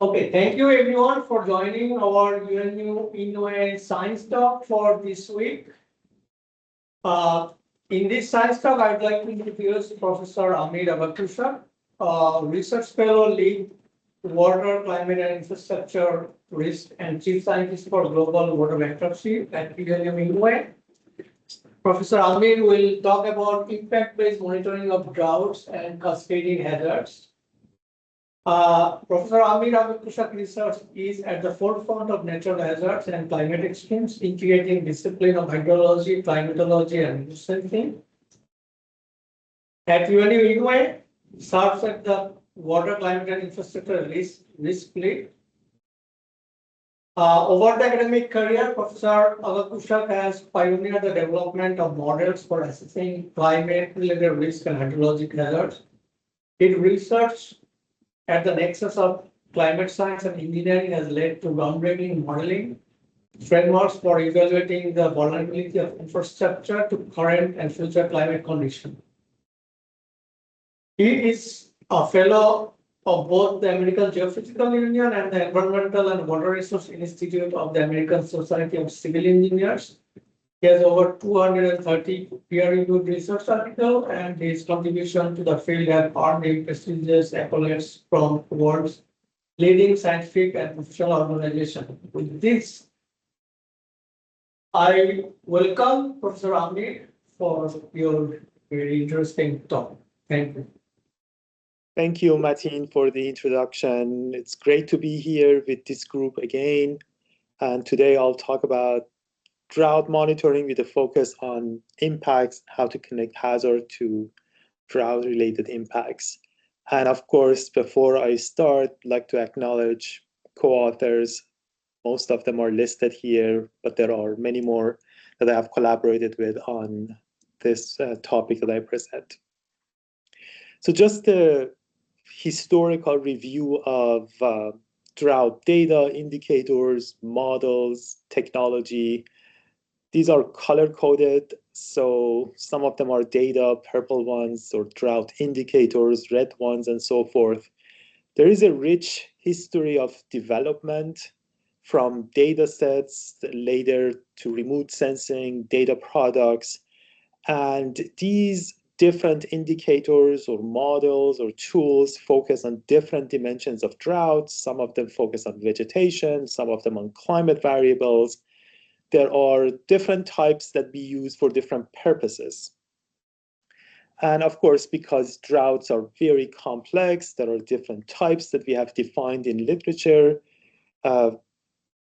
Okay, thank you everyone for joining our UNU-INWEH Science Talk for this week. In this science talk, I'd like to introduce Professor Amir Abakusha, research fellow, lead water, climate, and infrastructure risk, and chief scientist for global water bankruptcy at UNU-INWEH. Professor Amir will talk about impact-based monitoring of droughts and cascading hazards. Professor Amir Abakushak's research is at the forefront of natural hazards and climatic schemes, integrating discipline of hydrology, climatology, and risk sensing. At UNU-INWEH, serves at the water, climate, and infrastructure risk lead. Over the academic career, Professor Abakushak has pioneered the development of models for assessing climate-related risk and hydrologic hazards. His research at the nexus of climate science and engineering has led to groundbreaking modeling frameworks for evaluating the vulnerability of infrastructure to current and future climate conditions. He is a fellow of both the American Geophysical Union and the Environmental and Water Resource Institute of the American Society of Civil Engineers. He has over 230 peer-reviewed research articles, and his contribution to the field have earned him prestigious accolades from the world's leading scientific and professional organizations. With this, I welcome Professor Amir for your very interesting talk. Thank you. Thank you, Martin, for the introduction. It's great to be here with this group again. And today I'll talk about drought monitoring with a focus on impacts, how to connect hazard to drought-related impacts. And of course, before I start, I'd like to acknowledge co-authors. Most of them are listed here, but there are many more that I have collaborated with on this topic that I present. So just a historical review of drought data, indicators, models, technology. These are color-coded, so some of them are data, purple ones, or drought indicators, red ones, and so forth. There is a rich history of development from data sets later to remote sensing, data products, and these different indicators or models or tools focus on different dimensions of drought. Some of them focus on vegetation, some of them on climate variables. There are different types that we use for different purposes. And of course, because droughts are very complex, there are different types that we have defined in literature.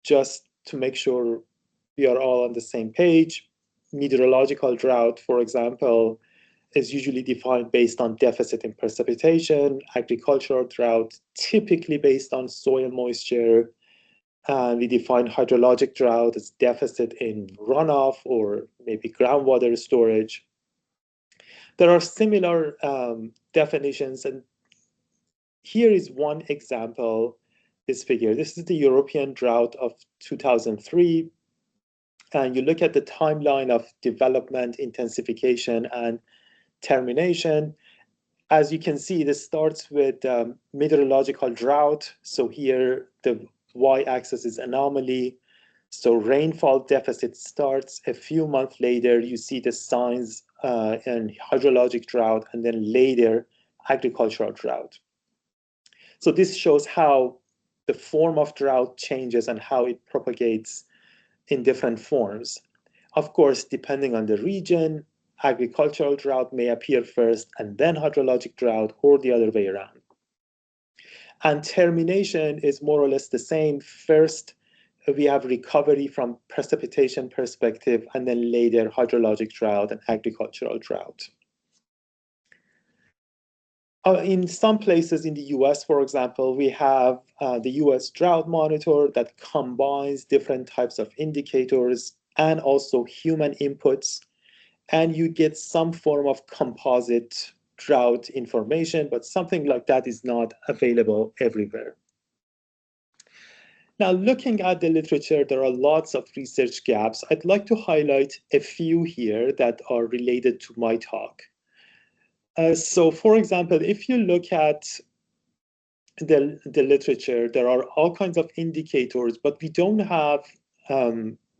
Just to make sure we are all on the same page, meteorological drought, for example, is usually defined based on deficit in precipitation. Agricultural drought, typically based on soil moisture. And we define hydrologic drought as deficit in runoff or maybe groundwater storage. There are similar definitions, and here is one example, this figure. This is the European drought of 2003. And you look at the timeline of development, intensification, and termination. As you can see, this starts with meteorological drought. So here, the y-axis is anomaly. So rainfall deficit starts. A few months later, you see the signs in hydrologic drought, and then later, agricultural drought. So this shows how the form of drought changes and how it propagates in different forms. Of course, depending on the region, agricultural drought may appear first and then hydrologic drought, or the other way around. And termination is more or less the same. First, we have recovery from precipitation perspective, and then later hydrologic drought and agricultural drought. In some places in the US, for example, we have the US Drought Monitor that combines different types of indicators and also human inputs, and you get some form of composite drought information, but something like that is not available everywhere. Now, looking at the literature, there are lots of research gaps. I'd like to highlight a few here that are related to my talk. So, for example, if you look at the literature, there are all kinds of indicators, but we don't have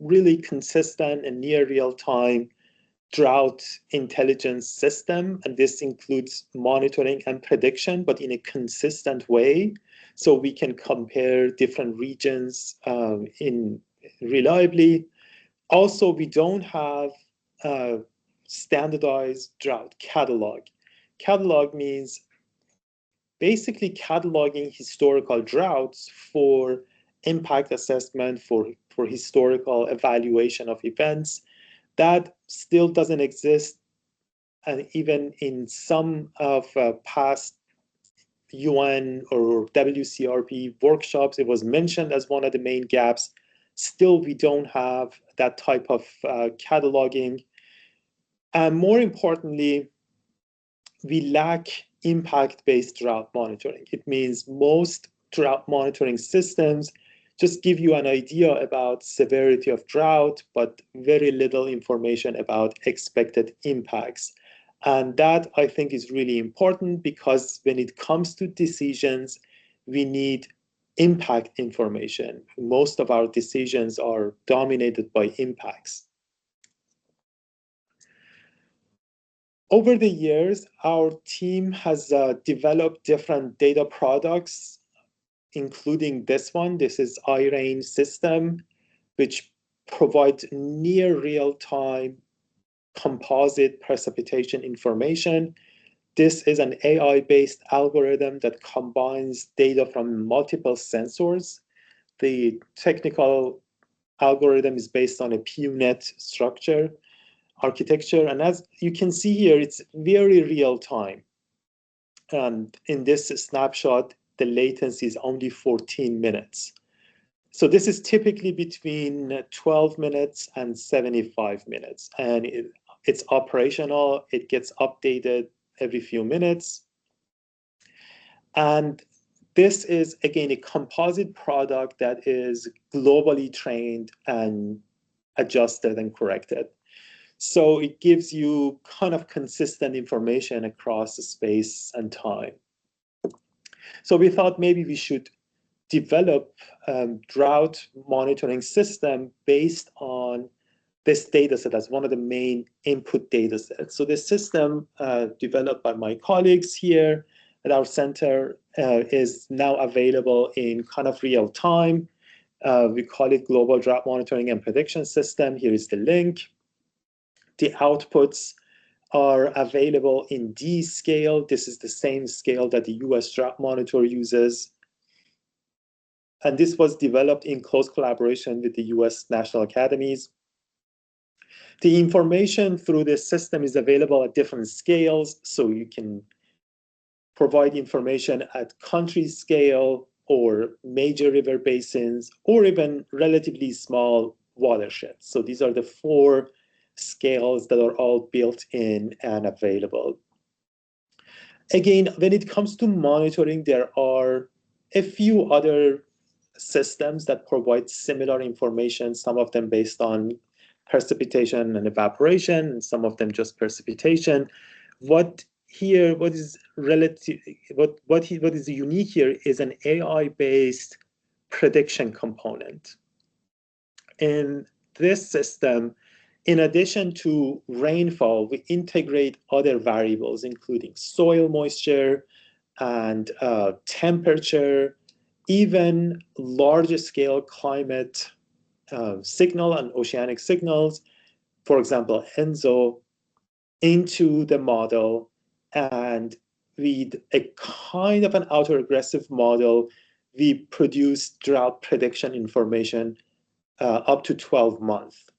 really consistent and near real-time drought intelligence system, and this includes monitoring and prediction, but in a consistent way, so we can compare different regions in reliably. Also, we don't have standardized drought catalog. Catalog means basically cataloging historical droughts for impact assessment, for historical evaluation of events. That still doesn't exist, and even in some of past UN or WCRP workshops, it was mentioned as one of the main gaps. Still, we don't have that type of cataloging. And more importantly, we lack impact-based drought monitoring. It means most drought monitoring systems just give you an idea about severity of drought, but very little information about expected impacts. And that, I think, is really important, because when it comes to decisions, we need impact information. Most of our decisions are dominated by impacts. Over the years, our team has developed different data products, including this one. This is iRain system, which provides near real-time composite precipitation information. This is an AI-based algorithm that combines data from multiple sensors. The technical algorithm is based on a PUNet structure architecture, and as you can see here, it's very real time. And in this snapshot, the latency is only 14 minutes. So this is typically between 12 minutes and 75 minutes. And it's operational. It gets updated every few minutes. And this is, again, a composite product that is globally trained and adjusted and corrected. So it gives you kind of consistent information across space and time. So we thought maybe we should develop drought monitoring system based on this data set as one of the main input data sets. So this system developed by my colleagues here at our center is now available in kind of real time. We call it Global Drought Monitoring and Prediction System. Here is the link. The outputs are available in D scale. This is the same scale that the US Drought Monitor uses. And this was developed in close collaboration with the US National Academies. The information through this system is available at different scales, so you can provide information at country scale or major river basins, or even relatively small watersheds. So these are the 4 scales that are all built in and available. Again, when it comes to monitoring, there are a few other systems that provide similar information, some of them based on precipitation and evaporation, and some of them just precipitation. What is unique here is an AI-based prediction component. In this system, in addition to rainfall, we integrate other variables, including soil moisture and temperature, even larger scale climate signal and oceanic signals, for example, ENSO, into the model. And with a kind of an autoregressive model, we produce drought prediction information up to 12 months.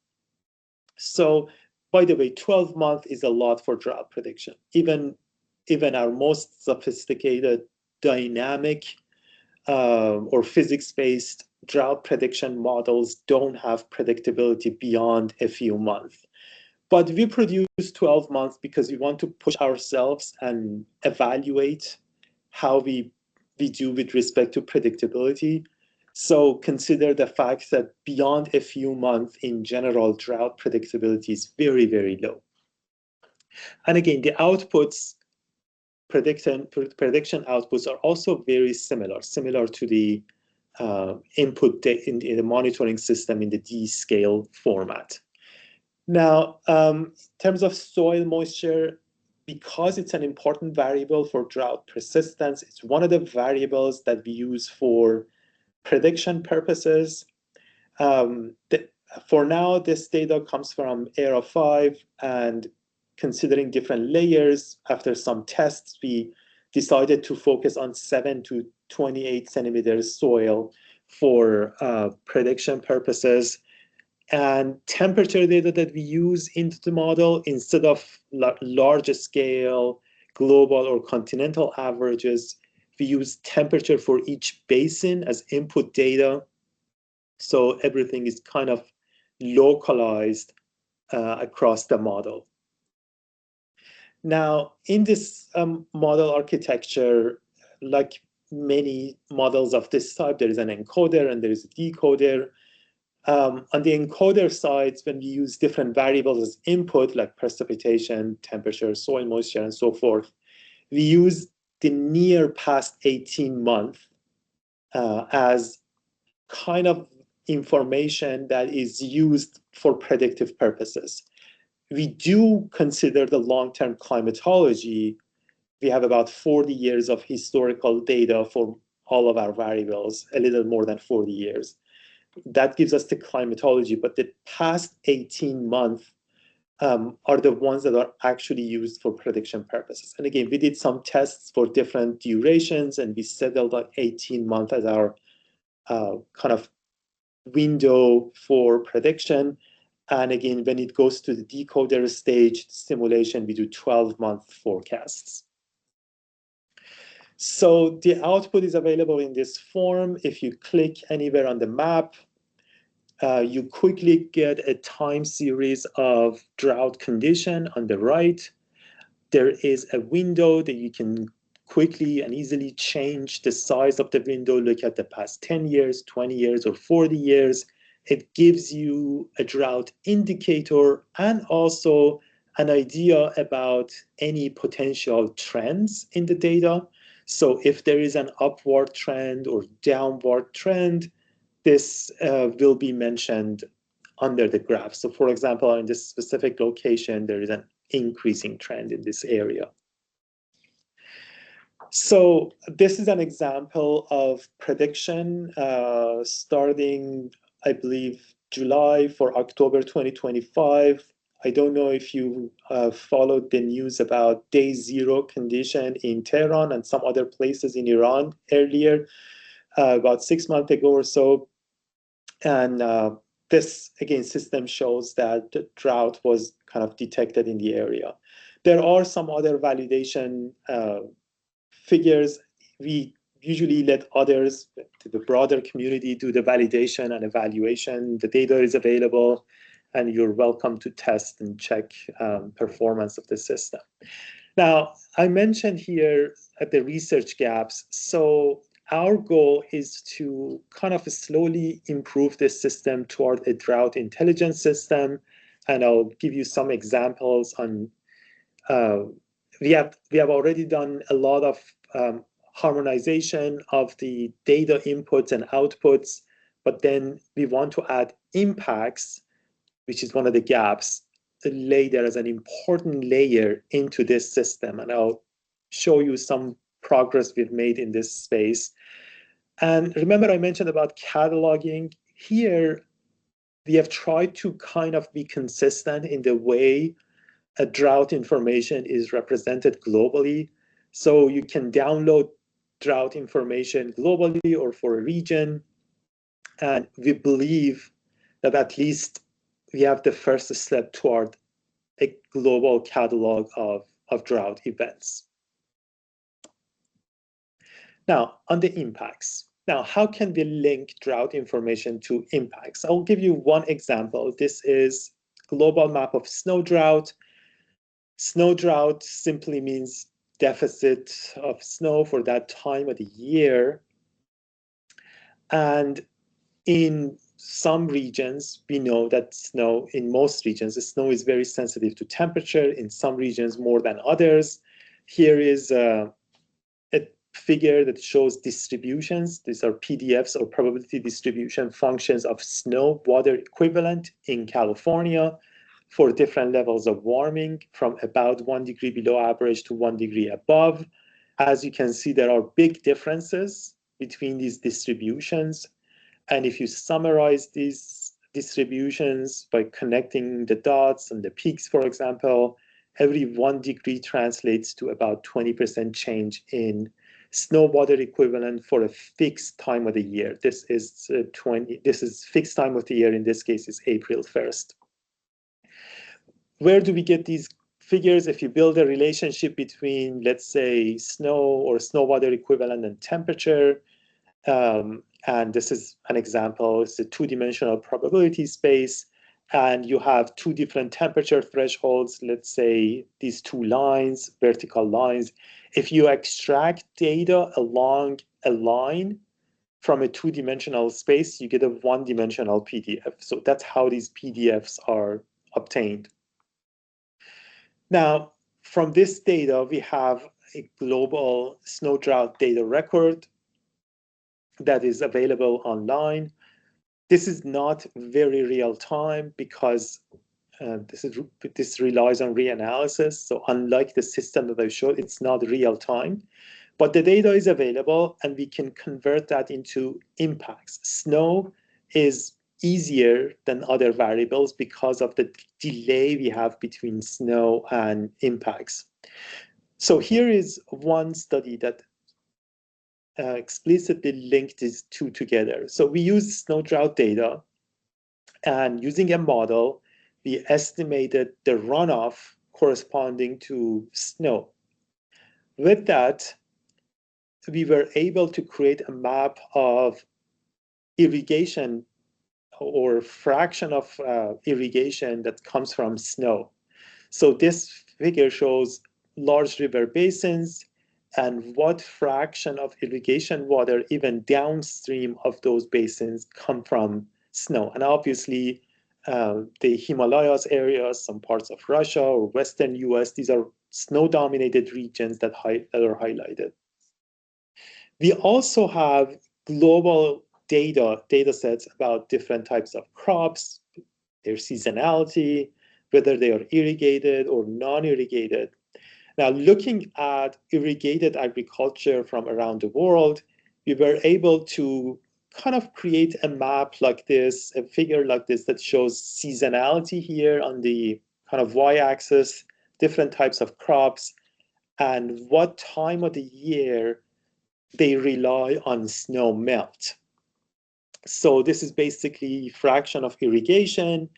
So, by the way, 12 months is a lot for drought prediction. Even our most sophisticated dynamic or physics-based drought prediction models don't have predictability beyond a few months. But we produce 12 months because we want to push ourselves and evaluate how we do with respect to predictability. So consider the fact that beyond a few months, in general, drought predictability is very, very low. And again, the outputs, prediction outputs are also very similar to the input in the monitoring system in the D-scale format. Now, in terms of soil moisture, because it's an important variable for drought persistence, it's one of the variables that we use for prediction purposes. For now, this data comes from ERA5, and considering different layers, after some tests, we decided to focus on 7 to 28 centimeters soil for prediction purposes. And temperature data that we use into the model, instead of large scale, global or continental averages, we use temperature for each basin as input data. So everything is kind of localized across the model. Now, in this model architecture, like many models of this type, there is an encoder and there is a decoder. On the encoder side, when we use different variables as input, like precipitation, temperature, soil moisture, and so forth, we use the near past 18 months as kind of information that is used for predictive purposes. We do consider the long-term climatology. We have about 40 years of historical data for all of our variables, a little more than 40 years. That gives us the climatology, but the past 18 months are the ones that are actually used for prediction purposes. And again, we did some tests for different durations, and we settled on 18 months as our kind of window for prediction. And again, when it goes to the decoder stage simulation, we do 12-month forecasts. So the output is available in this form. If you click anywhere on the map, you quickly get a time series of drought condition on the right. There is a window that you can quickly and easily change the size of the window, look at the past 10 years, 20 years, or 40 years. It gives you a drought indicator and also an idea about any potential trends in the data. So if there is an upward trend or downward trend, this will be mentioned under the graph. So for example, in this specific location, there is an increasing trend in this area. So this is an example of prediction starting, I believe, July for October 2025. I don't know if you followed the news about day zero condition in Tehran and some other places in Iran earlier, about 6 months ago or so. And this, again, system shows that the drought was kind of detected in the area. There are some other validation figures. We usually let others, the broader community, do the validation and evaluation. The data is available, and you're welcome to test and check performance of the system. Now, I mentioned here at the research gaps. So our goal is to kind of slowly improve this system toward a drought intelligence system. And I'll give you some examples on, we have already done a lot of harmonization of the data inputs and outputs, but then we want to add impacts, which is one of the gaps, later as an important layer into this system. And I'll show you some progress we've made in this space. And remember, I mentioned about cataloging. Here, we have tried to kind of be consistent in the way a drought information is represented globally. So you can download drought information globally or for a region. And we believe that at least we have the first step toward a global catalog of drought events. Now, on the impacts. Now, how can we link drought information to impacts? I'll give you one example. This is global map of snow drought. Snow drought simply means deficit of snow for that time of the year. And in some regions, we know that snow, in most regions, the snow is very sensitive to temperature, in some regions more than others. Here is a figure that shows distributions. These are PDFs, or probability distribution functions, of snow water equivalent in California for different levels of warming, from about 1 degree below average to 1 degree above. As you can see, there are big differences between these distributions. And if you summarize these distributions by connecting the dots and the peaks, for example, every 1 degree translates to about 20% change in snow water equivalent for a fixed time of the year. This is fixed time of the year. In this case, is April 1st. Where do we get these figures? If you build a relationship between, let's say, snow or snow water equivalent and temperature, and this is an example, it's a two-dimensional probability space, and you have two different temperature thresholds, let's say these two lines, vertical lines. If you extract data along a line from a two-dimensional space, you get a one-dimensional PDF. So that's how these PDFs are obtained. Now, from this data, we have a global snow drought data record that is available online. This is not very real time because this relies on reanalysis. So unlike the system that I showed, it's not real time. But the data is available, and we can convert that into impacts. Snow is easier than other variables because of the delay we have between snow and impacts. So here is one study that explicitly linked these two together. So we use snow drought data, and using a model, we estimated the runoff corresponding to snow. With that, we were able to create a map of irrigation, or fraction of irrigation that comes from snow. So this figure shows large river basins and what fraction of irrigation water, even downstream of those basins, come from snow. And obviously, the Himalayas areas, some parts of Russia or Western US, these are snow-dominated regions that are highlighted. We also have global data sets about different types of crops, their seasonality, whether they are irrigated or non-irrigated. Now, looking at irrigated agriculture from around the world, we were able to kind of create a map like this, a figure like this that shows seasonality here on the kind of y-axis, different types of crops, and what time of the year they rely on snow melt. So this is basically fraction of irrigation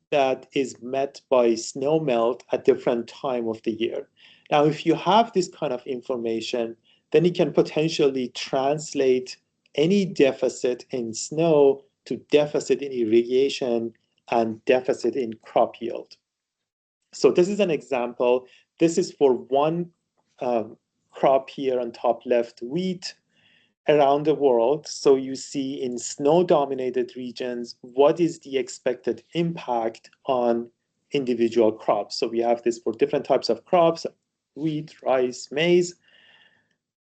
that is met by snow melt at different time of the year. Now, if you have this kind of information, then you can potentially translate any deficit in snow to deficit in irrigation and deficit in crop yield. So this is an example. This is for one crop here on top left, wheat, around the world. So you see in snow-dominated regions, what is the expected impact on individual crops? So we have this for different types of crops, wheat, rice, maize.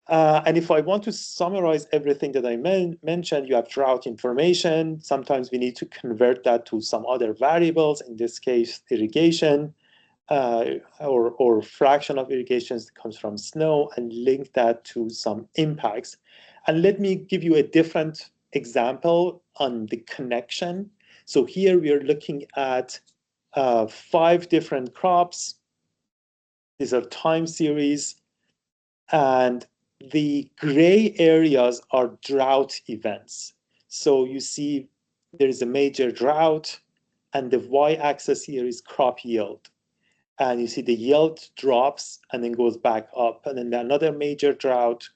And if I want to summarize everything that I mentioned, you have drought information. Sometimes we need to convert that to some other variables, in this case, irrigation, or fraction of irrigations that comes from snow, and link that to some impacts. And let me give you a different example on the connection. So here we are looking at 5 different crops. These are time series, and the gray areas are drought events. So you see there is a major drought, and the y-axis here is crop yield. And you see the yield drops and then goes back up. And then another major drought,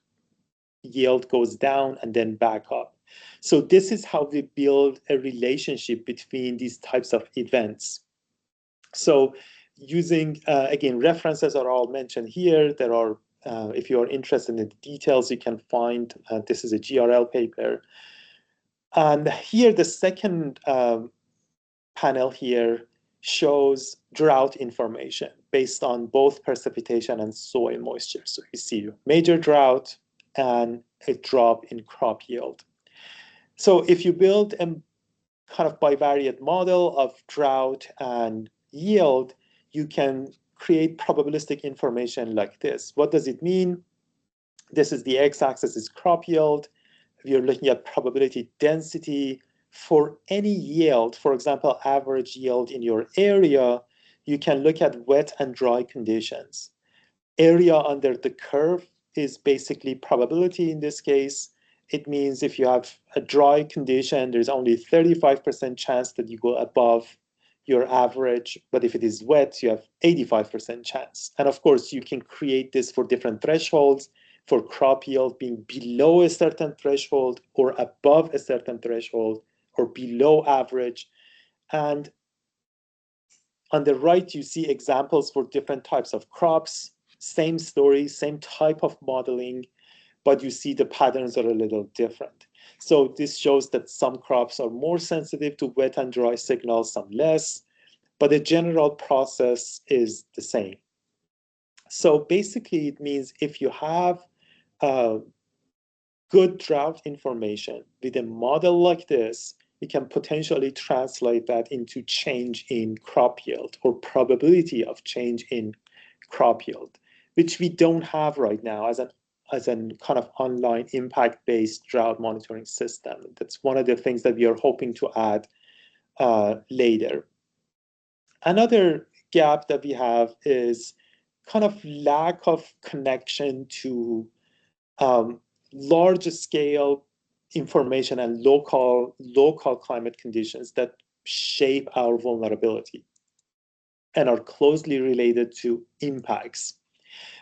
yield goes down and then back up. So this is how we build a relationship between these types of events. So using, again, references are all mentioned here. There are, if you are interested in the details, you can find, this is a GRL paper. And here, the second panel here shows drought information based on both precipitation and soil moisture. So you see major drought and a drop in crop yield. So if you build a kind of bivariate model of drought and yield, you can create probabilistic information like this. What does it mean? This is the x-axis is crop yield. We are looking at probability density for any yield. For example, average yield in your area, you can look at wet and dry conditions. Area under the curve is basically probability in this case. It means if you have a dry condition, there's only 35% chance that you go above your average, but if it is wet, you have 85% chance. And of course, you can create this for different thresholds, for crop yield being below a certain threshold or above a certain threshold or below average. And on the right, you see examples for different types of crops, same story, same type of modeling, but you see the patterns are a little different. So this shows that some crops are more sensitive to wet and dry signals, some less, but the general process is the same. So basically, it means if you have good drought information with a model like this, you can potentially translate that into change in crop yield or probability of change in crop yield, which we don't have right now as an kind of online impact-based drought monitoring system. That's one of the things that we are hoping to add later. Another gap that we have is kind of lack of connection to large scale information and local climate conditions that shape our vulnerability and are closely related to impacts.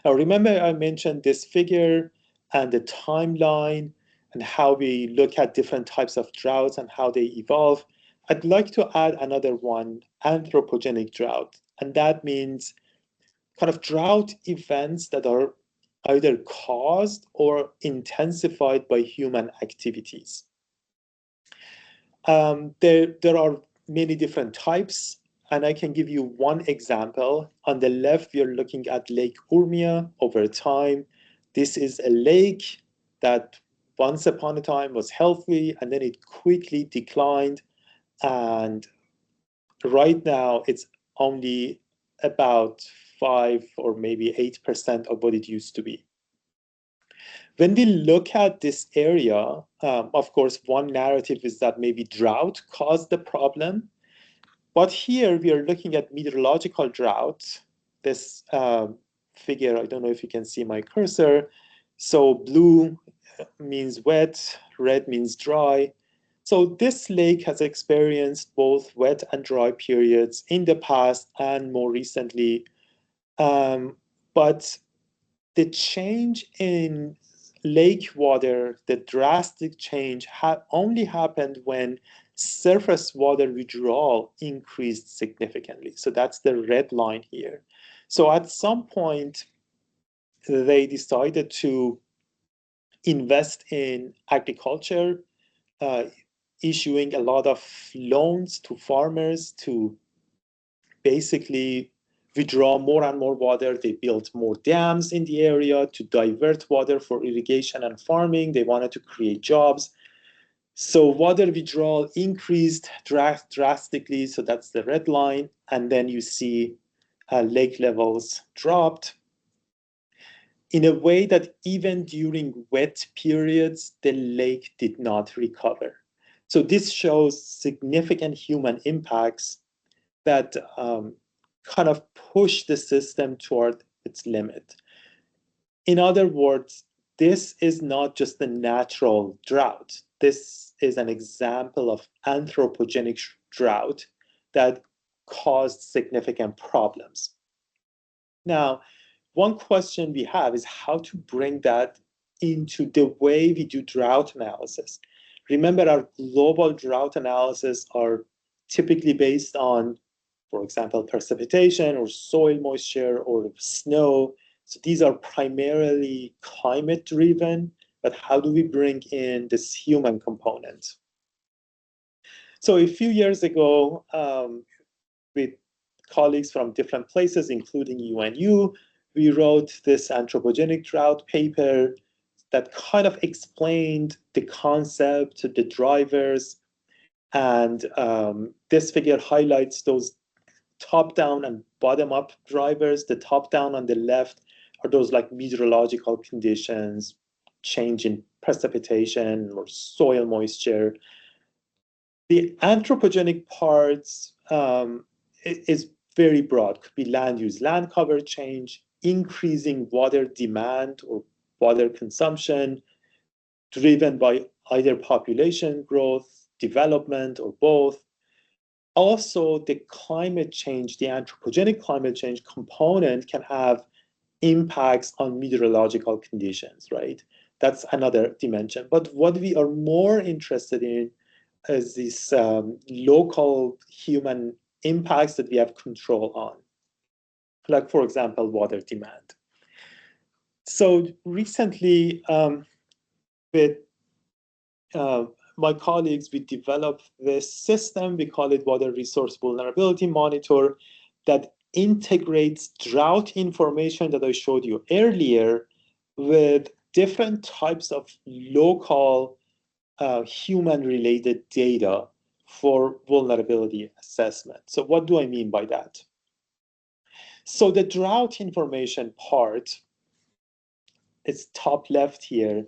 Now, remember I mentioned this figure and the timeline and how we look at different types of droughts and how they evolve. I'd like to add another one, anthropogenic drought. And that means kind of drought events that are either caused or intensified by human activities. There are many different types, and I can give you one example. On the left, we are looking at Lake Urmia over time. This is a lake that once upon a time was healthy, and then it quickly declined. And right now, it's only about 5 or maybe 8% of what it used to be. When we look at this area, of course, one narrative is that maybe drought caused the problem. But here we are looking at meteorological drought. This figure, I don't know if you can see my cursor. So blue means wet, red means dry. So this lake has experienced both wet and dry periods in the past and more recently. But the change in lake water, the drastic change only happened when surface water withdrawal increased significantly. So that's the red line here. So at some point, they decided to invest in agriculture, issuing a lot of loans to farmers to basically withdraw more and more water. They built more dams in the area to divert water for irrigation and farming. They wanted to create jobs. So water withdrawal increased drastically. So that's the red line. And then you see lake levels dropped in a way that even during wet periods, the lake did not recover. So this shows significant human impacts that kind of push the system toward its limit. In other words, this is not just a natural drought. This is an example of anthropogenic drought that caused significant problems. Now, one question we have is how to bring that into the way we do drought analysis. Remember, our global drought analysis are typically based on, for example, precipitation or soil moisture or snow. So these are primarily climate driven, but how do we bring in this human component? So a few years ago, with colleagues from different places, including UNU, we wrote this anthropogenic drought paper that kind of explained the concept, the drivers, and this figure highlights those top-down and bottom-up drivers. The top-down on the left are those like meteorological conditions, change in precipitation or soil moisture. The anthropogenic parts is very broad. Could be land use, land cover change, increasing water demand or water consumption, driven by either population growth, development, or both. Also, the climate change, the anthropogenic climate change component can have impacts on meteorological conditions, right? That's another dimension. But what we are more interested in is these local human impacts that we have control on, like, for example, water demand. So recently, with my colleagues, we developed this system. We call it Water Resource Vulnerability Monitor that integrates drought information that I showed you earlier with different types of local human-related data for vulnerability assessment. So what do I mean by that? So the drought information part, it's top left here,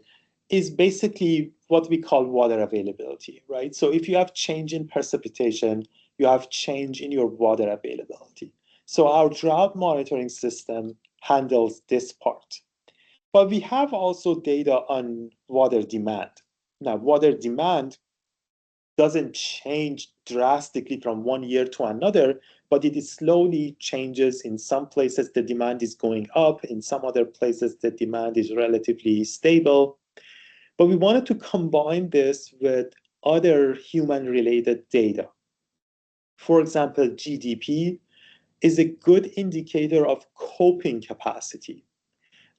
is basically what we call water availability, right? So if you have change in precipitation, you have change in your water availability. So our drought monitoring system handles this part. But we have also data on water demand. Now, water demand doesn't change drastically from one year to another, but it slowly changes. In some places, the demand is going up. In some other places, the demand is relatively stable. But we wanted to combine this with other human-related data. For example, GDP is a good indicator of coping capacity.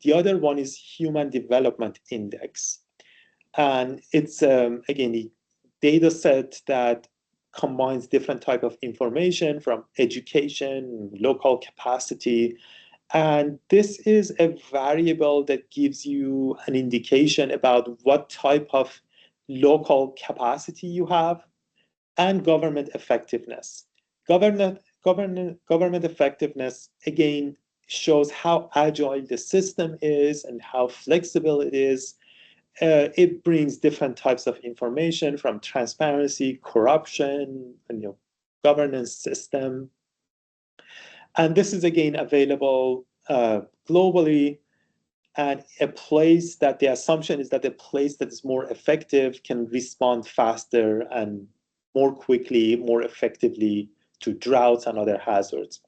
The other one is Human Development Index. And it's, again, a data set that combines different type of information from education, local capacity. And this is a variable that gives you an indication about what type of local capacity you have and government effectiveness. Government effectiveness, again, shows how agile the system is and how flexible it is. It brings different types of information from transparency, corruption, and governance system. And this is, again, available globally. And a place that the assumption is that a place that is more effective can respond faster and more quickly, more effectively to droughts and other hazards.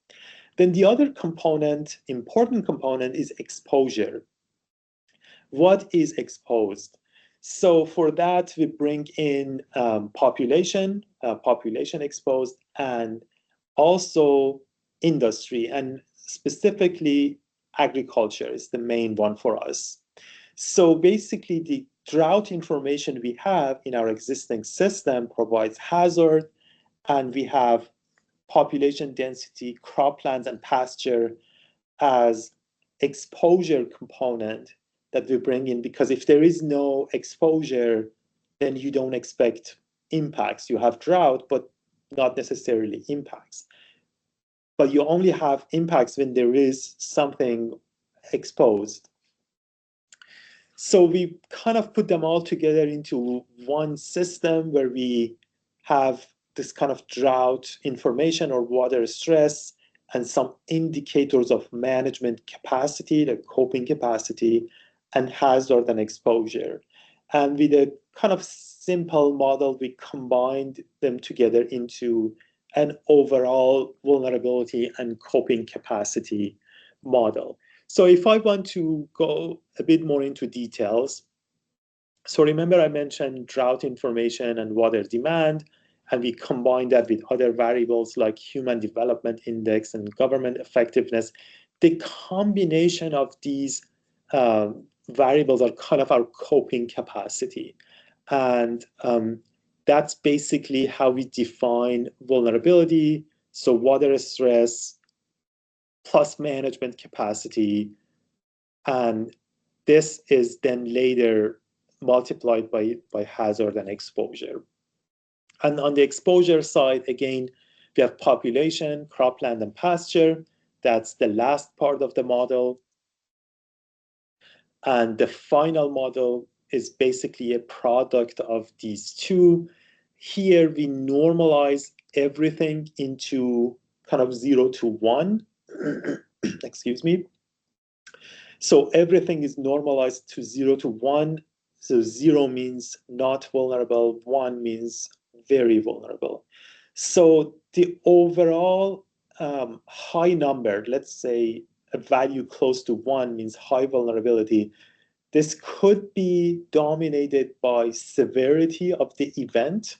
Then the other component, important component, is exposure. What is exposed? So for that, we bring in population exposed, and also industry, and specifically agriculture is the main one for us. So basically, the drought information we have in our existing system provides hazard, and we have population density, croplands, and pasture as exposure component that we bring in, because if there is no exposure, then you don't expect impacts. You have drought, but not necessarily impacts. But you only have impacts when there is something exposed. So we kind of put them all together into one system where we have this kind of drought information or water stress and some indicators of management capacity, the coping capacity, and hazard and exposure. And with a kind of simple model, we combined them together into an overall vulnerability and coping capacity model. So if I want to go a bit more into details, so remember I mentioned drought information and water demand, and we combine that with other variables like Human Development Index and government effectiveness. The combination of these variables are kind of our coping capacity. And that's basically how we define vulnerability. So water stress plus management capacity. And this is then later multiplied by hazard and exposure. And on the exposure side, again, we have population, cropland, and pasture. That's the last part of the model. And the final model is basically a product of these two. Here we normalize everything into kind of 0 to 1. Excuse me. So everything is normalized to 0 to 1. So 0 means not vulnerable, 1 means very vulnerable. So the overall high number, let's say a value close to 1 means high vulnerability. This could be dominated by severity of the event,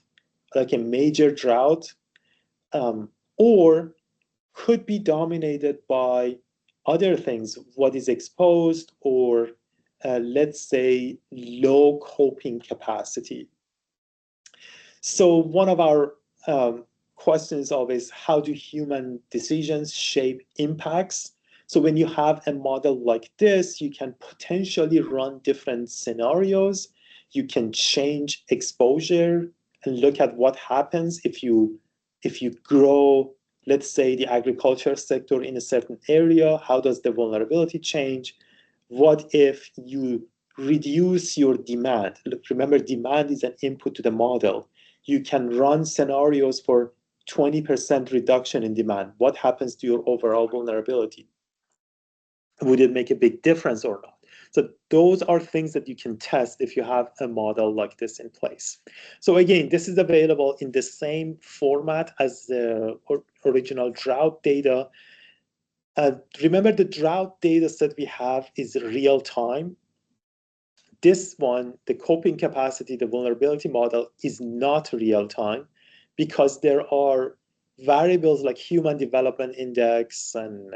like a major drought, or could be dominated by other things, what is exposed, or let's say low coping capacity. So one of our questions is always, how do human decisions shape impacts? So when you have a model like this, you can potentially run different scenarios. You can change exposure and look at what happens if you grow, let's say, the agriculture sector in a certain area. How does the vulnerability change? What if you reduce your demand? Remember, demand is an input to the model. You can run scenarios for 20% reduction in demand. What happens to your overall vulnerability? Would it make a big difference or not? So those are things that you can test if you have a model like this in place. So again, this is available in the same format as the original drought data. Remember, the drought data set we have is real time. This one, the coping capacity, the vulnerability model, is not real time because there are variables like human development index and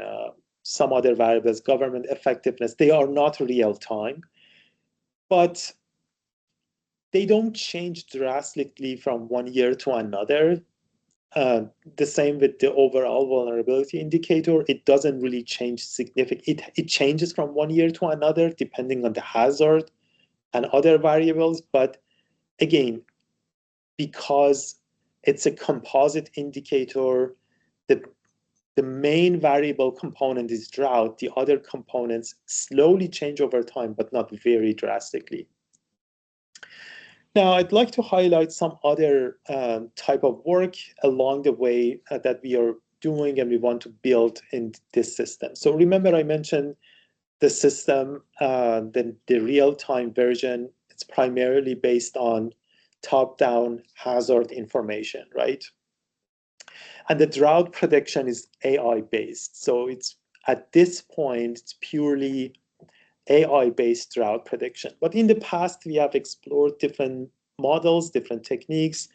some other variables, government effectiveness. They are not real time, but they don't change drastically from one year to another. The same with the overall vulnerability indicator. It doesn't really change significantly. It changes from one year to another depending on the hazard and other variables. But again, because it's a composite indicator, the main variable component is drought. The other components slowly change over time, but not very drastically. Now, I'd like to highlight some other type of work along the way that we are doing and we want to build in this system. So remember, I mentioned the system, the real-time version. It's primarily based on top-down hazard information, right? And the drought prediction is AI-based. So it's at this point, it's purely AI-based drought prediction. But in the past, we have explored different models, different techniques.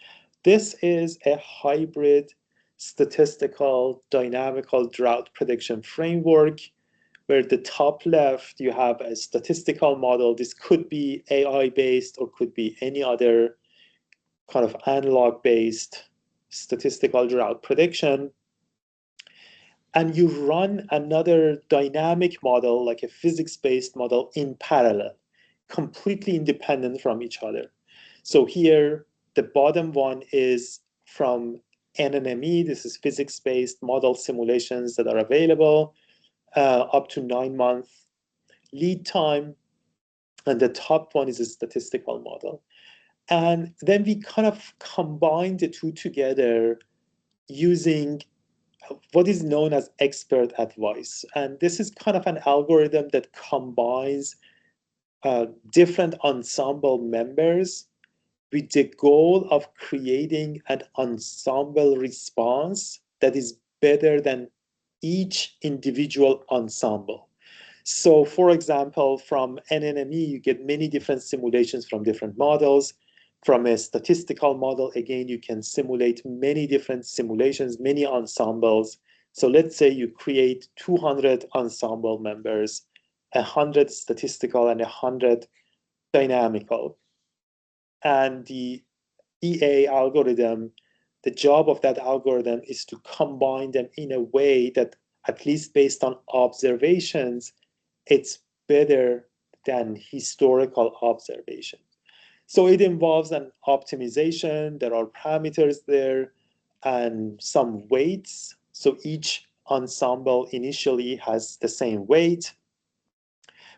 This is a hybrid statistical dynamical drought prediction framework where the top left, you have a statistical model. This could be AI-based or could be any other kind of analog-based statistical drought prediction. And you run another dynamic model, like a physics-based model, in parallel, completely independent from each other. So here, the bottom one is from NNME. This is physics-based model simulations that are available, up to 9-month lead time. And the top one is a statistical model. And then we kind of combine the two together using what is known as expert advice. And this is kind of an algorithm that combines different ensemble members with the goal of creating an ensemble response that is better than each individual ensemble. So for example, from NNME, you get many different simulations from different models. From a statistical model, again, you can simulate many different simulations, many ensembles. So let's say you create 200 ensemble members, 100 statistical and 100 dynamical. And the EA algorithm, the job of that algorithm is to combine them in a way that, at least based on observations, it's better than historical observation. So it involves an optimization. There are parameters there and some weights. So each ensemble initially has the same weight,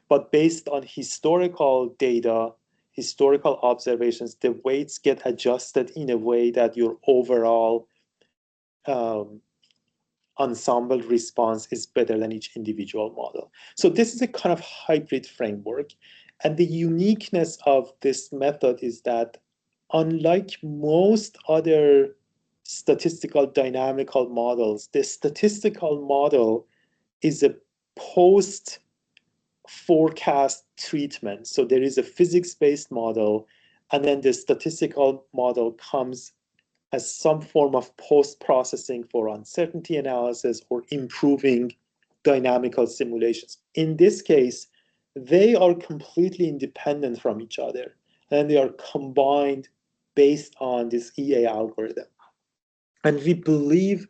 but based on historical data, historical observations, the weights get adjusted in a way that your overall um, ensemble response is better than each individual model. So this is a kind of hybrid framework. And the uniqueness of this method is that, unlike most other statistical dynamical models, the statistical model is a post forecast treatment. So there is a physics-based model, and then the statistical model comes as some form of post-processing for uncertainty analysis or improving dynamical simulations. In this case, they are completely independent from each other, and they are combined based on this EA algorithm. And we believe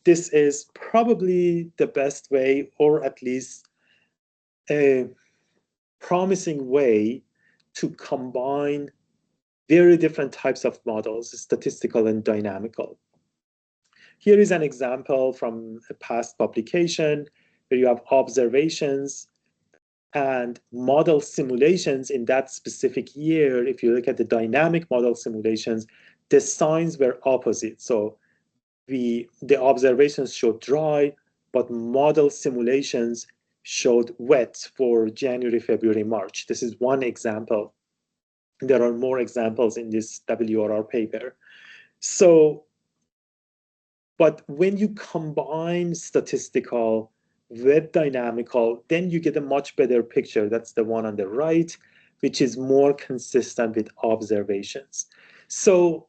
this is probably the best way, or at least a promising way, to combine very different types of models, statistical and dynamical. Here is an example from a past publication where you have observations and model simulations in that specific year. If you look at the dynamic model simulations, the signs were opposite. So the observations showed dry, but model simulations showed wet for January, February, March. This is one example. There are more examples in this WRR paper. So, but when you combine statistical with dynamical, then you get a much better picture. That's the one on the right, which is more consistent with observations. So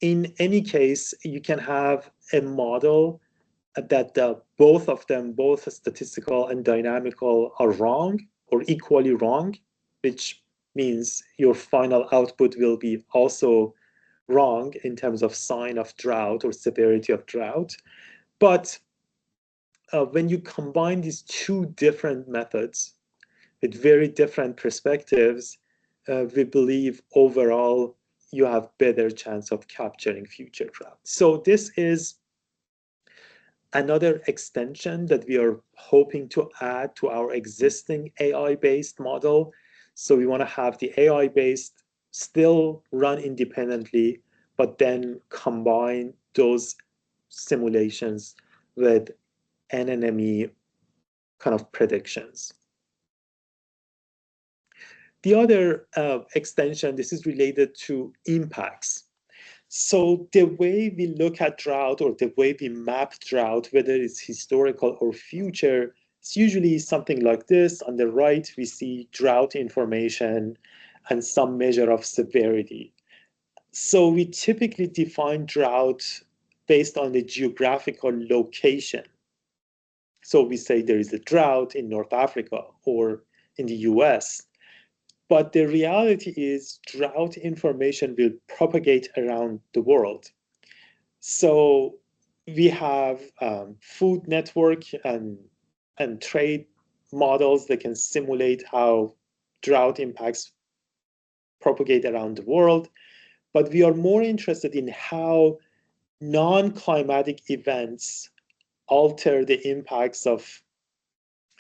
in any case, you can have a model that both of them, both statistical and dynamical, are wrong or equally wrong, which means your final output will be also wrong in terms of sign of drought or severity of drought. But when you combine these two different methods with very different perspectives, we believe overall you have better chance of capturing future drought. So this is another extension that we are hoping to add to our existing AI-based model. So we want to have the AI-based still run independently, but then combine those simulations with NNME kind of predictions. The other extension, this is related to impacts. So the way we look at drought, or the way we map drought, whether it's historical or future, it's usually something like this. On the right, we see drought information and some measure of severity. So we typically define drought based on the geographical location. So we say there is a drought in North Africa or in the US. But the reality is drought information will propagate around the world. So we have food network and trade models that can simulate how drought impacts propagate around the world. But we are more interested in how non-climatic events alter the impacts of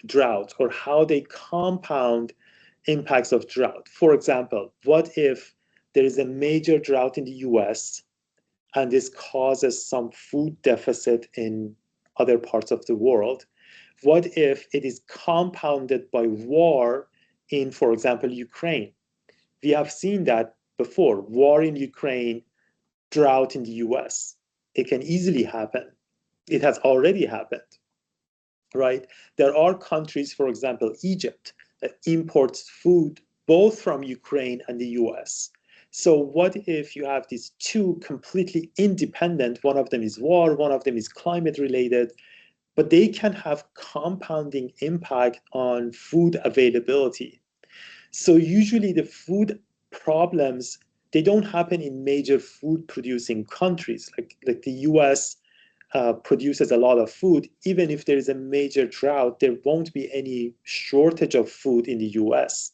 drought, or how they compound impacts of drought. For example, what if there is a major drought in the US and this causes some food deficit in other parts of the world? What if it is compounded by war in, for example, Ukraine? We have seen that before. War in Ukraine, drought in the US. It can easily happen. It has already happened, right? There are countries, for example, Egypt, that imports food both from Ukraine and the US. So what if you have these two completely independent, one of them is war, one of them is climate related, but they can have compounding impact on food availability. So usually the food problems, they don't happen in major food producing countries like the US produces a lot of food. Even if there is a major drought, there won't be any shortage of food in the US.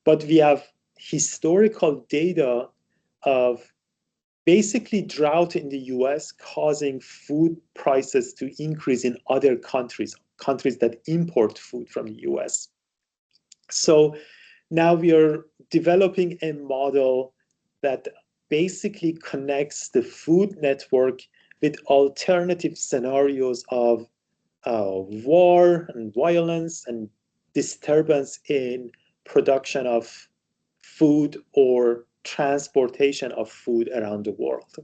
But we have historical data of basically drought in the US causing food prices to increase in other countries, countries that import food from the US. So now we are developing a model that basically connects the food network with alternative scenarios of war and violence and disturbance in production of food or transportation of food around the world.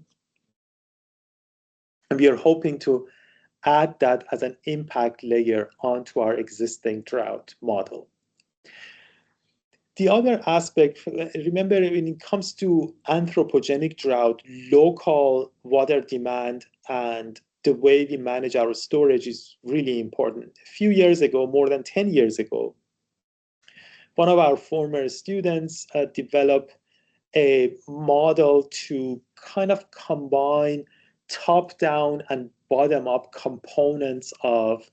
And we are hoping to add that as an impact layer onto our existing drought model. The other aspect, remember, when it comes to anthropogenic drought, local water demand and the way we manage our storage is really important. A few years ago, more than 10 years ago, one of our former students developed a model to kind of combine top-down and bottom-up components of,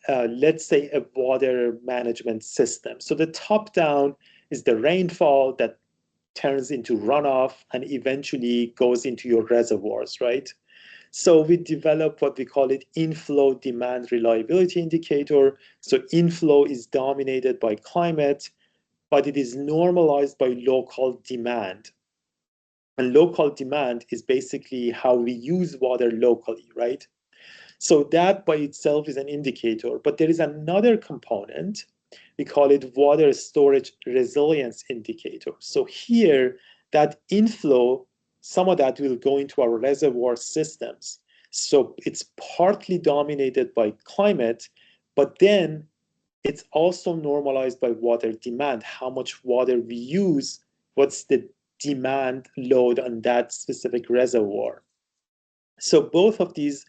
let's say, a water management system. So the top-down is the rainfall that turns into runoff and eventually goes into your reservoirs, right? So we developed what we call it inflow demand reliability indicator. So inflow is dominated by climate, but it is normalized by local demand. And local demand is basically how we use water locally, right? So that by itself is an indicator, but there is another component. We call it water storage resilience indicator. So here, that inflow, some of that will go into our reservoir systems. So it's partly dominated by climate, but then it's also normalized by water demand, how much water we use, what's the demand load on that specific reservoir. So both of these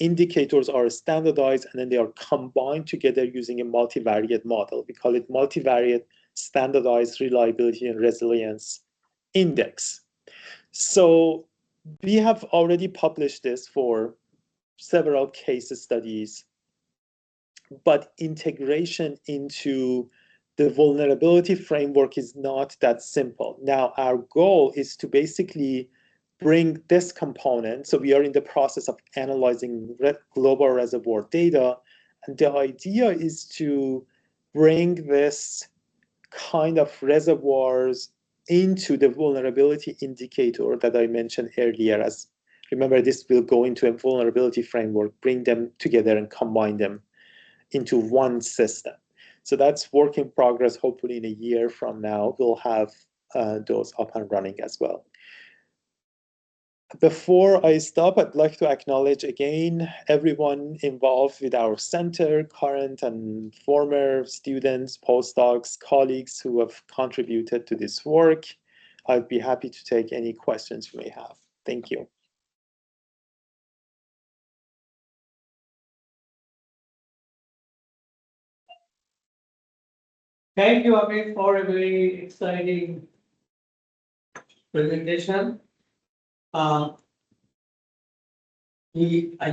indicators are standardized and then they are combined together using a multivariate model. We call it multivariate standardized reliability and resilience index. So we have already published this for several case studies, but integration into the vulnerability framework is not that simple. Now, our goal is to basically bring this component. So we are in the process of analyzing global reservoir data. And the idea is to bring this kind of reservoirs into the vulnerability indicator that I mentioned earlier. As remember, this will go into a vulnerability framework, bring them together and combine them into one system. So that's work in progress. Hopefully in a year from now, we'll have those up and running as well. Before I stop, I'd like to acknowledge again everyone involved with our center, current and former students, postdocs, colleagues who have contributed to this work. I'd be happy to take any questions you may have. Thank you. Thank you, Amit, for a very exciting presentation. I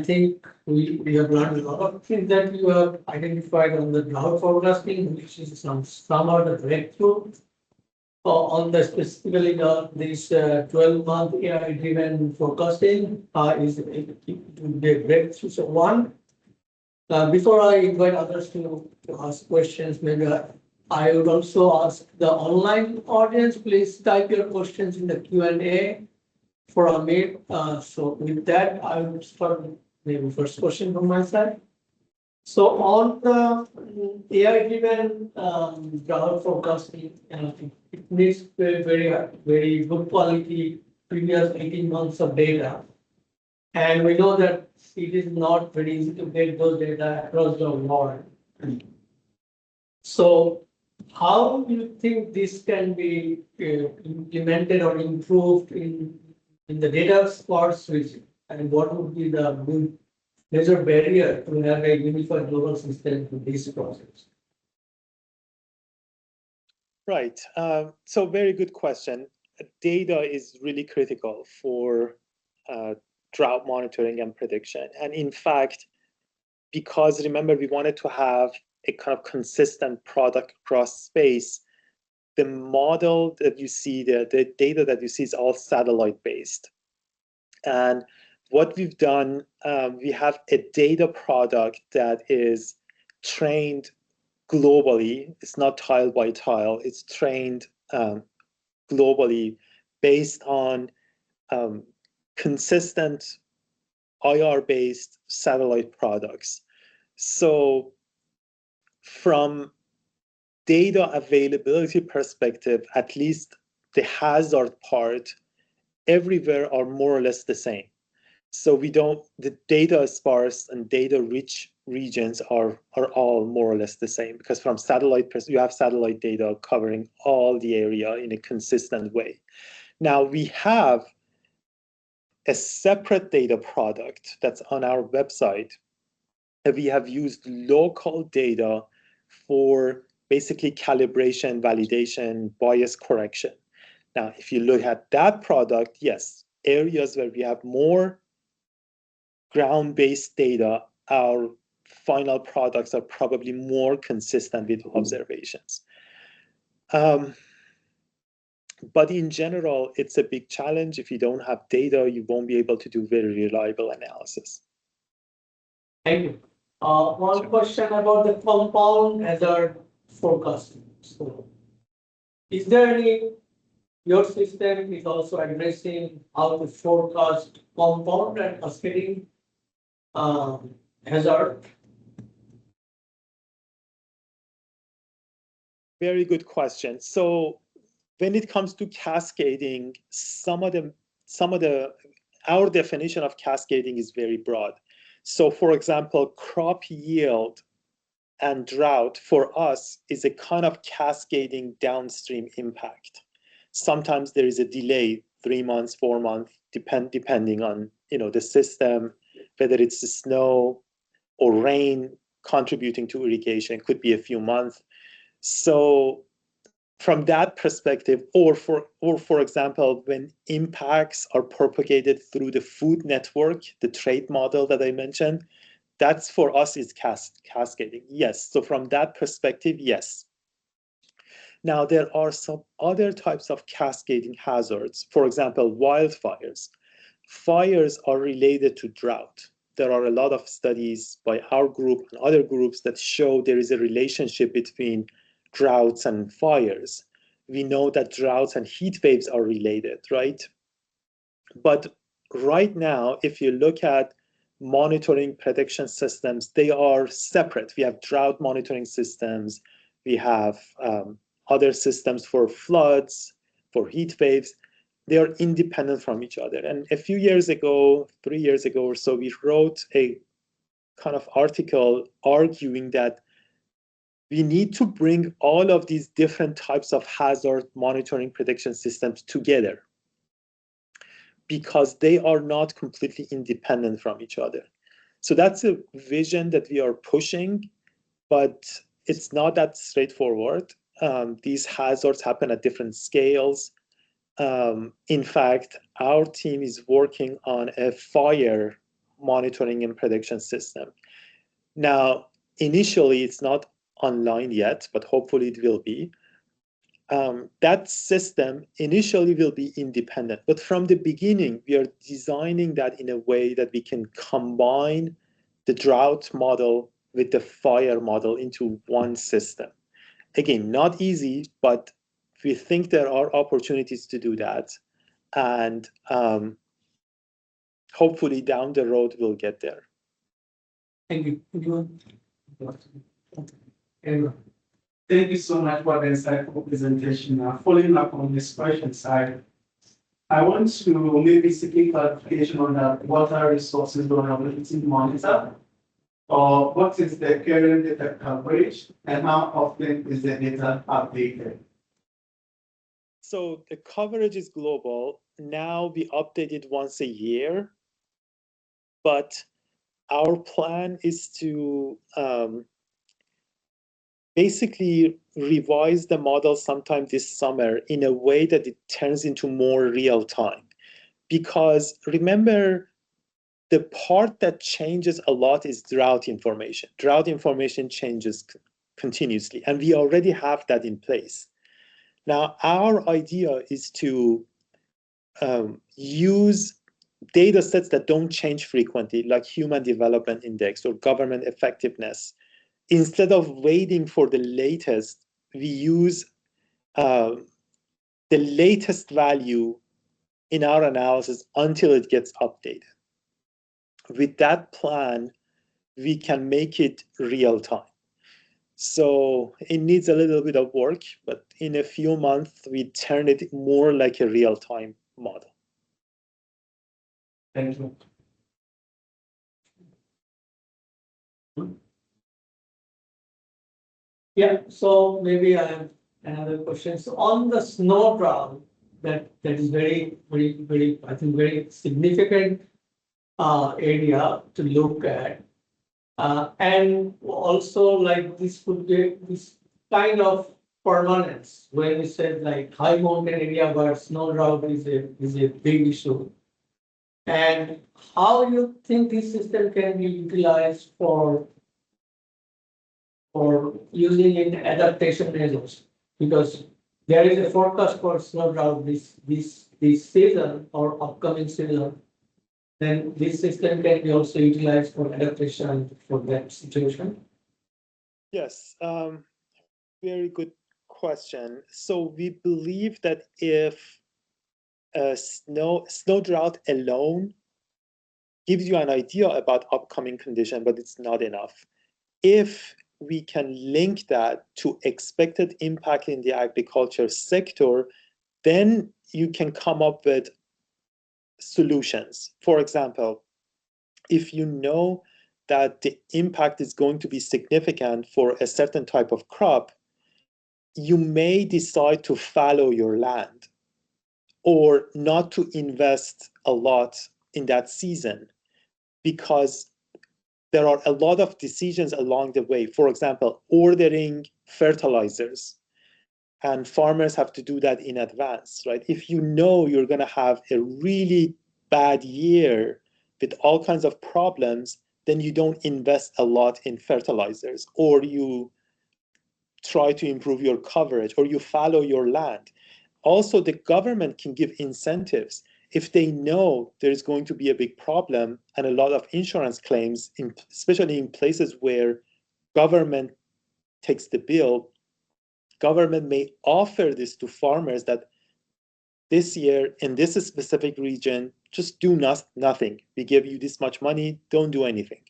think we have learned a lot of things that you have identified on the drought forecasting, which is somehow the breakthrough. On the specifically this 12-month AI-driven forecasting is the breakthrough. So one, before I invite others to ask questions, maybe I would also ask the online audience, please type your questions in the Q&A for Amit. So with that, I will start maybe first question from my side. So on the AI-driven drought forecasting, it needs very good quality previous 18 months of data. And we know that it is not very easy to get those data across the world. So how do you think this can be implemented or improved in the data spots, and what would be the good major barrier to have a unified global system to this process? Right. So very good question. data is really critical for drought monitoring and prediction. And in fact, because remember, we wanted to have a kind of consistent product across space, the model that you see, the data that you see is all satellite based. And what we've done, we have a data product that is trained globally. It's not tile by tile, it's trained globally based on consistent IR-based satellite products. So from data availability perspective, at least the hazard part everywhere are more or less the same. So the data sparse and data rich regions are all more or less the same, because from satellite, you have satellite data covering all the area in a consistent way. Now we have a separate data product that's on our website that we have used local data for basically calibration, validation, bias correction. Now, if you look at that product, yes, areas where we have more ground-based data, our final products are probably more consistent with observations. But in general, it's a big challenge. If you don't have data, you won't be able to do very reliable analysis. Thank you. One question about the compound hazard forecasting. So, is there any, your system is also addressing how to forecast compound and cascading hazard? Very good question. So when it comes to cascading, our definition of cascading is very broad. So for example, crop yield and drought for us is a kind of cascading downstream impact. Sometimes there is a delay, 3 months, 4 months, depending on the system, whether it's the snow or rain contributing to irrigation, could be a few months. So from that perspective, or for example, when impacts are propagated through the food network, the trade model that I mentioned, that's for us is cascading. Yes, so from that perspective, yes. Now, there are some other types of cascading hazards. For example, wildfires. Fires are related to drought. There are a lot of studies by our group and other groups that show there is a relationship between droughts and fires. We know that droughts and heat waves are related, right? But right now, if you look at monitoring prediction systems, they are separate. We have drought monitoring systems. We have other systems for floods, for heat waves. They are independent from each other. And a few years ago, 3 years ago or so, we wrote a kind of article arguing that we need to bring all of these different types of hazard monitoring prediction systems together, because they are not completely independent from each other. So that's a vision that we are pushing, but it's not that straightforward. These hazards happen at different scales. In fact, our team is working on a fire monitoring and prediction system. Now, initially, it's not online yet, but hopefully it will be. That system initially will be independent, but from the beginning, we are designing that in a way that we can combine the drought model with the fire model into one system. Again, not easy, but we think there are opportunities to do that. And hopefully down the road, we'll get there. Thank you. Thank you so much for the insightful presentation. Following up on this question side, I want to maybe seek clarification on the water resources vulnerability monitor. Or what is the current data coverage and how often is the data updated? So the coverage is global. Now we update it once a year, but our plan is to basically revise the model sometime this summer in a way that it turns into more real time. Because remember, the part that changes a lot is drought information. Drought information changes continuously, and we already have that in place. Now, our idea is to use data sets that don't change frequently, like Human Development Index or government effectiveness. Instead of waiting for the latest, we use the latest value in our analysis until it gets updated. With that plan, we can make it real time. So it needs a little bit of work, but in a few months, we turn it more like a real time model. Thank you. Yeah, so maybe I have another question. So on the snow drought, that is very, I think very significant area to look at. And also like this could be this kind of permanence where we said like high mountain area where snow drought is a big issue. And how you think this system can be utilized for using in adaptation measures? Because there is a forecast for snow drought this season or upcoming season. Then this system can be also utilized for adaptation for that situation. Yes, very good question. So we believe that if a snow drought alone gives you an idea about upcoming condition, but it's not enough. If we can link that to expected impact in the agriculture sector, then you can come up with solutions. For example, if you know that the impact is going to be significant for a certain type of crop, you may decide to fallow your land or not to invest a lot in that season because there are a lot of decisions along the way. For example, ordering fertilizers, and farmers have to do that in advance, right? If you know you're going to have a really bad year with all kinds of problems, then you don't invest a lot in fertilizers, or you try to improve your coverage, or you fallow your land. Also, the government can give incentives. If they know there's going to be a big problem and a lot of insurance claims, especially in places where government takes the bill, government may offer this to farmers that this year in this specific region, just do nothing. We give you this much money, don't do anything.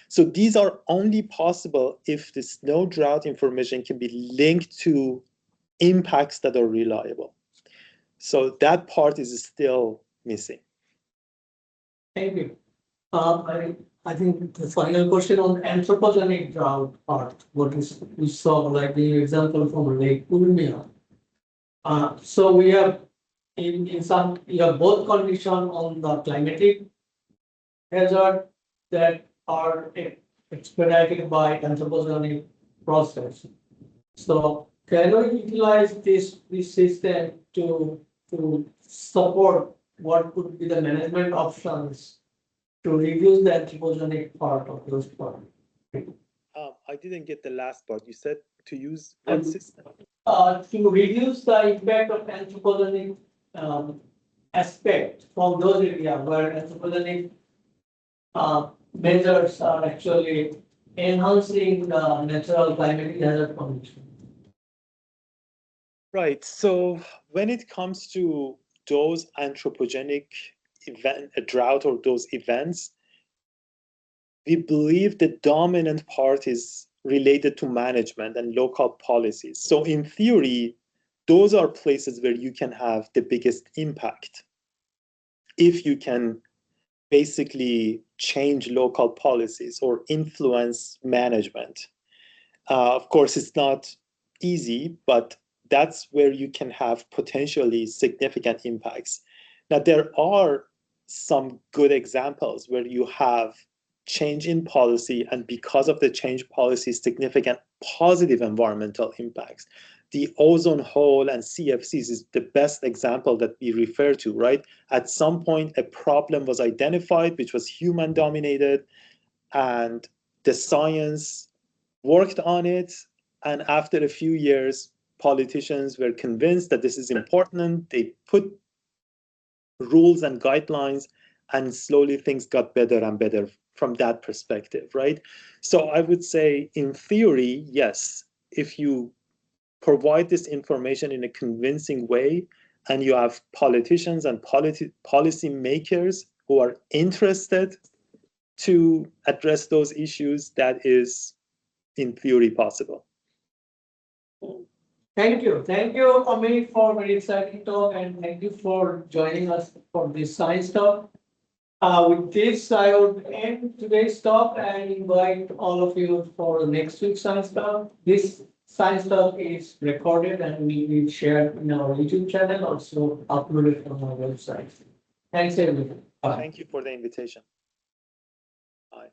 So these are only possible if the snow drought information can be linked to impacts that are reliable. So that part is still missing. Thank you. I think the final question on anthropogenic drought part, what we saw, like the example from Lake UNU-INWEH. So we have in some, you have both condition on the climatic hazard that are expedited by anthropogenic process. So can we utilize this system to support what could be the management options to reduce the anthropogenic part of those parts? I didn't get the last part. You said to use what system? To reduce the impact of anthropogenic aspect from those areas where anthropogenic measures are actually enhancing the natural climatic hazard condition. Right. So when it comes to those anthropogenic drought or those events, we believe the dominant part is related to management and local policies. So in theory, those are places where you can have the biggest impact if you can basically change local policies or influence management. Of course, it's not easy, but that's where you can have potentially significant impacts. Now, there are some good examples where you have change in policy, and because of the change policy, significant positive environmental impacts. The ozone hole and CFCs is the best example that we refer to, right? At some point, a problem was identified, which was human dominated, and the science worked on it. And after a few years, politicians were convinced that this is important. They put rules and guidelines, and slowly things got better and better from that perspective, right? So I would say, in theory, yes, if you provide this information in a convincing way, and you have politicians and policy makers who are interested to address those issues, that is, in theory, possible. Thank you, Amit, for very exciting talk, and thank you for joining us for this science talk. With this, I would end today's talk and invite all of you for the next week's science talk. This science talk is recorded and will be shared in our YouTube channel, also uploaded on our website. Thanks, everyone. Bye. Thank you for the invitation. Bye.